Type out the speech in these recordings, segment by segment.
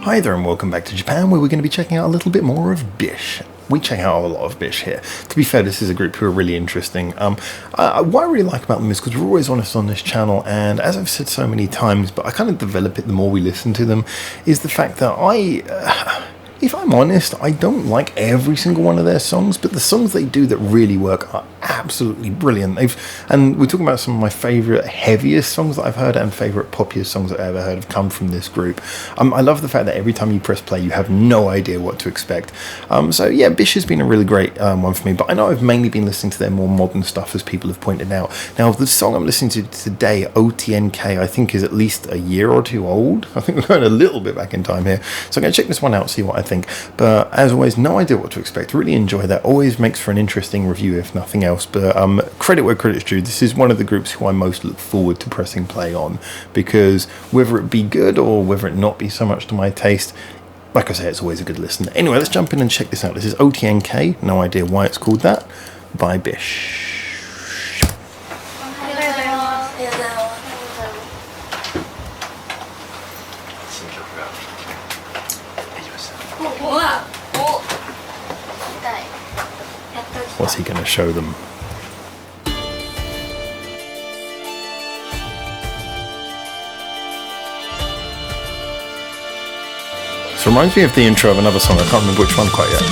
Hi there and welcome back to Japan, where we're going to be checking out a little bit more of BiSH. We check out a lot of BiSH here. To be fair, this is a group who are really interesting. What I really like about them is because we're always honest on this channel, and as I've said so many times, but I kind of develop it the more we listen to them, is the fact that if I'm honest, I don't like every single one of their songs, but the songs they do that really work are absolutely brilliant. And we're talking about some of my favourite heaviest songs that I've heard and favourite poppiest songs that I've ever heard have come from this group. I love the fact that every time you press play you have no idea what to expect. So yeah, BiSH has been a really great one for me, but I know I've mainly been listening to their more modern stuff, as people have pointed out. Now the song I'm listening to today, O.T.N.K, I think is at least a year or two old. I think we're going a little bit back in time here, so I'm going to check this one out, see what I think. But as always, no idea what to expect. Really enjoy that. Always makes for an interesting review, if nothing else. But credit where credit's due. This is one of the groups who I most look forward to pressing play on, because whether it be good or whether it not be so much to my taste, like I say, it's always a good listen. Anyway, let's jump in and check this out. This is O.T.N.K, no idea why it's called that, by BiSH. What's he going to show them? This reminds me of the intro of another song. I can't remember which one quite yet.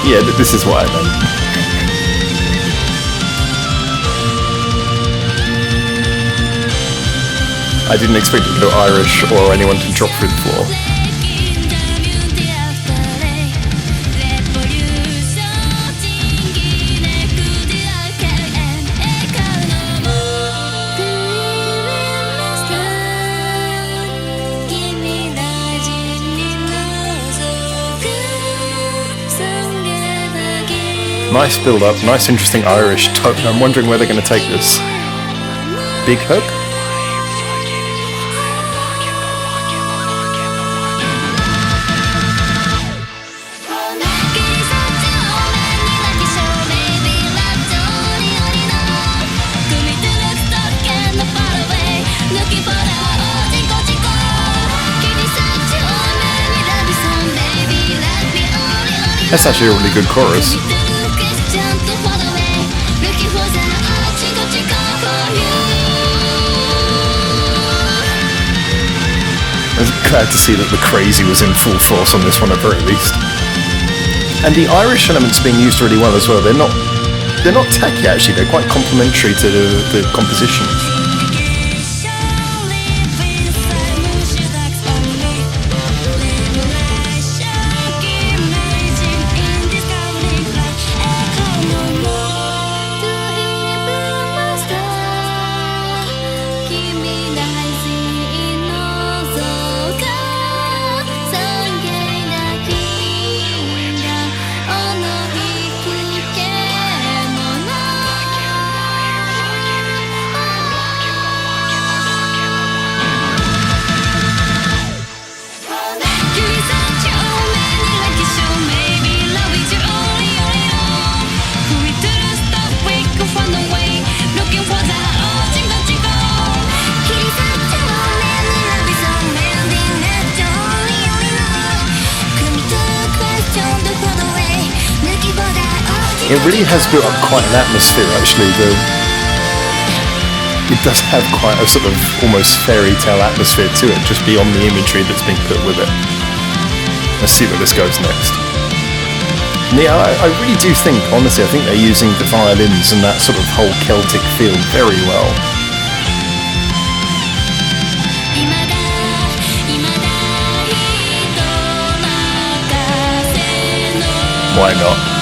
Yeah, this is what I meant. I didn't expect it to go Irish or anyone to drop through the floor. Nice build up, nice interesting Irish tone. I'm wondering where they're going to take this. Big hook? That's actually a really good chorus. I'm glad to see that the crazy was in full force on this one at very least. And the Irish elements being used really well as well. They're not tacky actually, they're quite complementary to the composition. It really has built up quite an atmosphere actually. It does have quite a sort of almost fairy tale atmosphere to it, just beyond the imagery that's being put with it. Let's see where this goes next. Yeah, I really do think, honestly, I think they're using the violins and that sort of whole Celtic feel very well. Why not?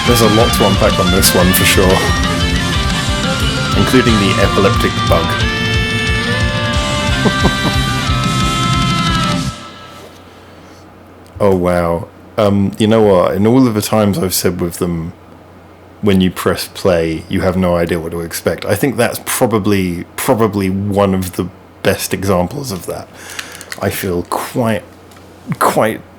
There's a lot to unpack on this one for sure, including the epileptic bug. Oh wow. You know what? In all of the times I've said with them, when you press play, you have no idea what to expect. I think that's probably one of the best examples of that. I feel quite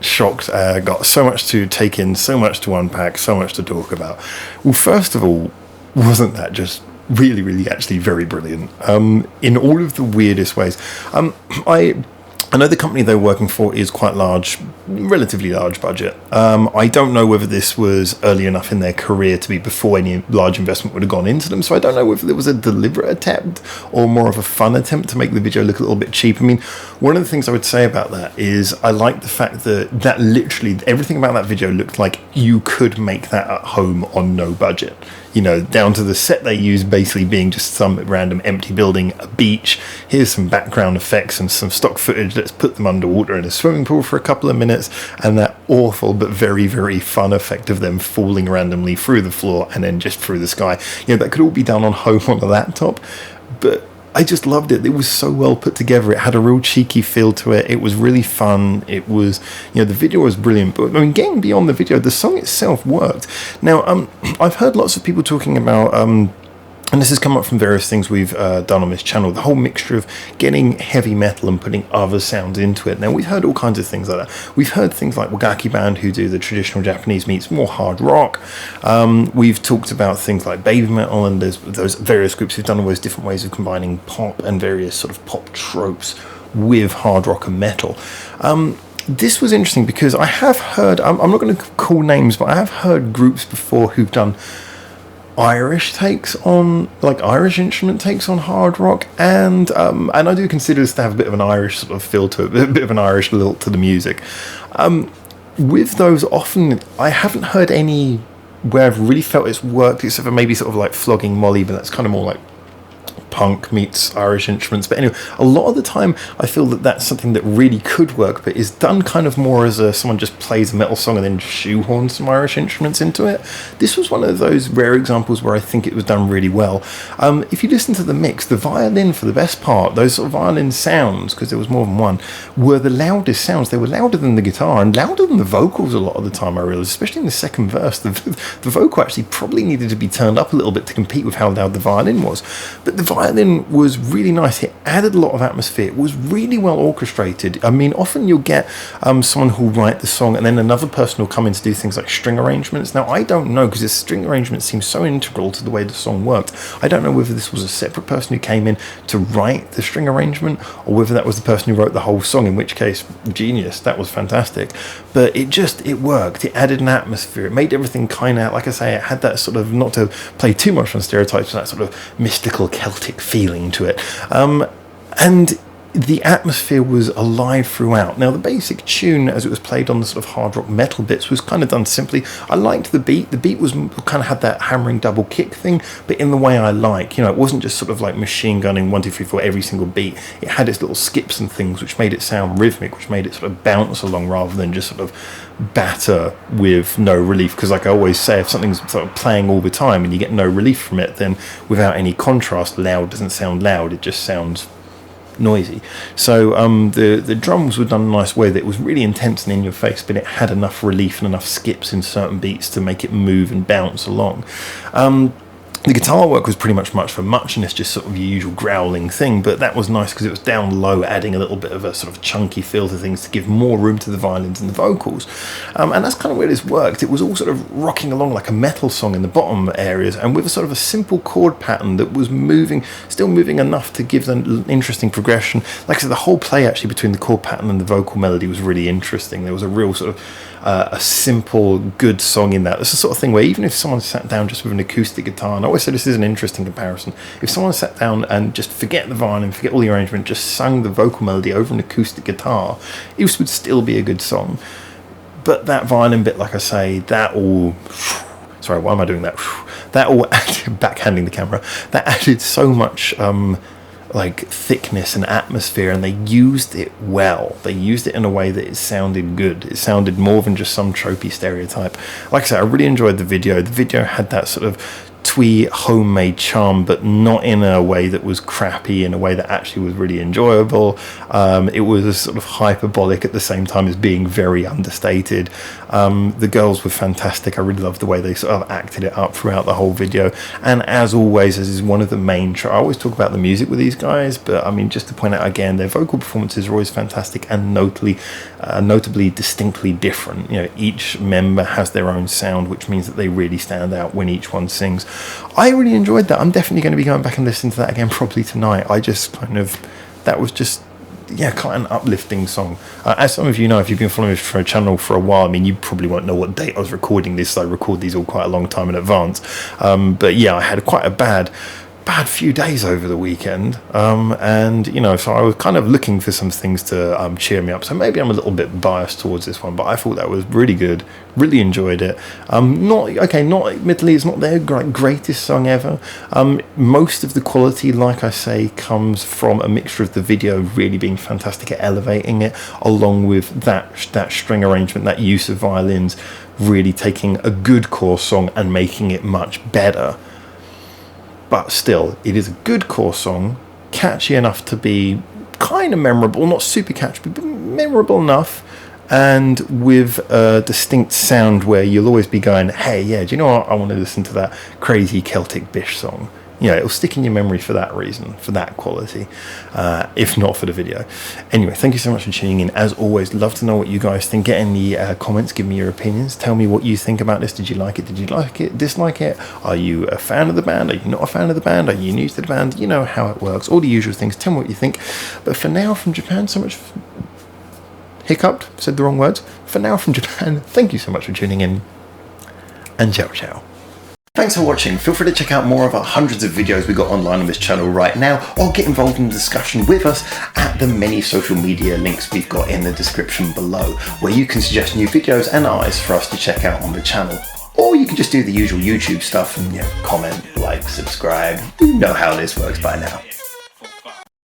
shocked. Got so much to take in, so much to unpack, so much to talk about. Well, first of all, wasn't that just really actually very brilliant in all of the weirdest ways? I know the company they're working for is quite large, relatively large budget. I don't know whether this was early enough in their career to be before any large investment would have gone into them, so I don't know whether it was a deliberate attempt or more of a fun attempt to make the video look a little bit cheap. I mean, one of the things I would say about that is I like the fact that literally everything about that video looked like you could make that at home on no budget. You know, down to the set they used basically being just some random empty building, a beach. Here's some background effects and some stock footage. Let's put them underwater in a swimming pool for a couple of minutes, and that awful but very fun effect of them falling randomly through the floor and then just through the sky. You know, that could all be done on home on a laptop, but I just loved it. It was so well put together. It had a real cheeky feel to it. It was really fun. It was, you know, the video was brilliant. But I mean, getting beyond the video, the song itself worked. Now, I've heard lots of people talking about, and this has come up from various things we've done on this channel, the whole mixture of getting heavy metal and putting other sounds into it. Now, we've heard all kinds of things like that. We've heard things like Wack Band, who do the traditional Japanese meets more hard rock. We've talked about things like baby metal, and there's those various groups who've done all those different ways of combining pop and various sort of pop tropes with hard rock and metal. This was interesting because I have heard, I'm not going to call names, but I have heard groups before who've done Irish takes on, like Irish instrument takes on hard rock, and I do consider this to have a bit of an Irish sort of feel to it, a bit of an Irish lilt to the music. With those, often I haven't heard any where I've really felt it's worked, except for maybe sort of like Flogging Molly, but that's kind of more like punk meets Irish instruments. But anyway, a lot of the time I feel that that's something that really could work, but is done kind of more as someone just plays a metal song and then shoehorns some Irish instruments into it. This was one of those rare examples where I think it was done really well. If you listen to the mix, the violin, for the best part, those sort of violin sounds, because there was more than one, were the loudest sounds. They were louder than the guitar and louder than the vocals a lot of the time, I realised, especially in the second verse. The vocal actually probably needed to be turned up a little bit to compete with how loud the violin was. But the violin was really nice. It added a lot of atmosphere. It was really well orchestrated. I mean, often you'll get someone who'll write the song and then another person will come in to do things like string arrangements. Now, I don't know, because this string arrangement seems so integral to the way the song worked. I don't know whether this was a separate person who came in to write the string arrangement or whether that was the person who wrote the whole song, in which case, genius. That was fantastic. But it worked. It added an atmosphere. It made everything kind of, like I say, it had that sort of, not to play too much on stereotypes, that sort of mystical Celtic feeling to it. And the atmosphere was alive throughout. Now, the basic tune, as it was played on the sort of hard rock metal bits, was kind of done simply. I liked the beat. The beat was kind of had that hammering double kick thing, but in the way I like. You know, it wasn't just sort of like machine gunning 1, 2, 3, 4 every single beat. It had its little skips and things, which made it sound rhythmic, which made it sort of bounce along rather than just sort of batter with no relief. Because like I always say, if something's sort of playing all the time and you get no relief from it, then without any contrast, loud doesn't sound loud. It just sounds noisy. So the drums were done in a nice way that it was really intense and in your face, but it had enough relief and enough skips in certain beats to make it move and bounce along. The guitar work was pretty much for much, and it's just sort of your usual growling thing, but that was nice because it was down low, adding a little bit of a sort of chunky feel to things to give more room to the violins and the vocals. And that's kind of where this worked. It was all sort of rocking along like a metal song in the bottom areas, and with a sort of a simple chord pattern that was moving, still moving enough to give an interesting progression. Like I said, the whole play actually between the chord pattern and the vocal melody was really interesting. There was a real sort of a simple, good song in that. It's the sort of thing where even if someone sat down just with an acoustic guitar, and I always say this is an interesting comparison, if someone sat down and just forget the violin, forget all the arrangement, just sang the vocal melody over an acoustic guitar, it would still be a good song. But that violin bit, like I say, that all... Sorry, why am I doing that? That all added, backhanding the camera, that added so much like thickness and atmosphere, and they used it well. They used it in a way that it sounded good. It sounded more than just some tropey stereotype. Like I said, I really enjoyed the video. The video had that sort of twee homemade charm, but not in a way that was crappy, in a way that actually was really enjoyable. It was sort of hyperbolic at the same time as being very understated. The girls were fantastic. I really loved the way they sort of acted it up throughout the whole video. And as always, as is one of the main I always talk about the music with these guys, but I mean, just to point out again, their vocal performances are always fantastic and notably distinctly different. You know, each member has their own sound, which means that they really stand out when each one sings. I really enjoyed that. I'm definitely going to be going back and listening to that again probably tonight. I just that was just, yeah, quite an uplifting song. As some of you know, if you've been following me for a channel for a while, I mean, you probably won't know what date I was recording this. I record these all quite a long time in advance. But yeah, I had quite a bad few days over the weekend, and you know, so I was kind of looking for some things to cheer me up. So maybe I'm a little bit biased towards this one, but I thought that was really good. Really enjoyed it. Not admittedly, it's not their greatest song ever. Most of the quality, like I say, comes from a mixture of the video really being fantastic at elevating it, along with that string arrangement, that use of violins, really taking a good core song and making it much better. But still, it is a good core song, catchy enough to be kind of memorable, not super catchy, but memorable enough, and with a distinct sound where you'll always be going, hey, yeah, do you know what? I want to listen to that crazy Celtic BiSH song. You know, it'll stick in your memory for that reason, for that quality, if not for the video. Anyway, thank you so much for tuning in. As always, love to know what you guys think. Get in the comments, give me your opinions. Tell me what you think about this. Did you like it? Did you like it? Dislike it? Are you a fan of the band? Are you not a fan of the band? Are you new to the band? You know how it works. All the usual things. Tell me what you think. But for now, from Japan, so much... Hiccuped, said the wrong words. For now, from Japan, thank you so much for tuning in. And ciao, ciao. Thanks for watching. Feel free to check out more of our hundreds of videos we got online on this channel right now, or get involved in the discussion with us at the many social media links we've got in the description below, where you can suggest new videos and artists for us to check out on the channel. Or you can just do the usual YouTube stuff and, you know, comment, like, subscribe. You know how this works by now.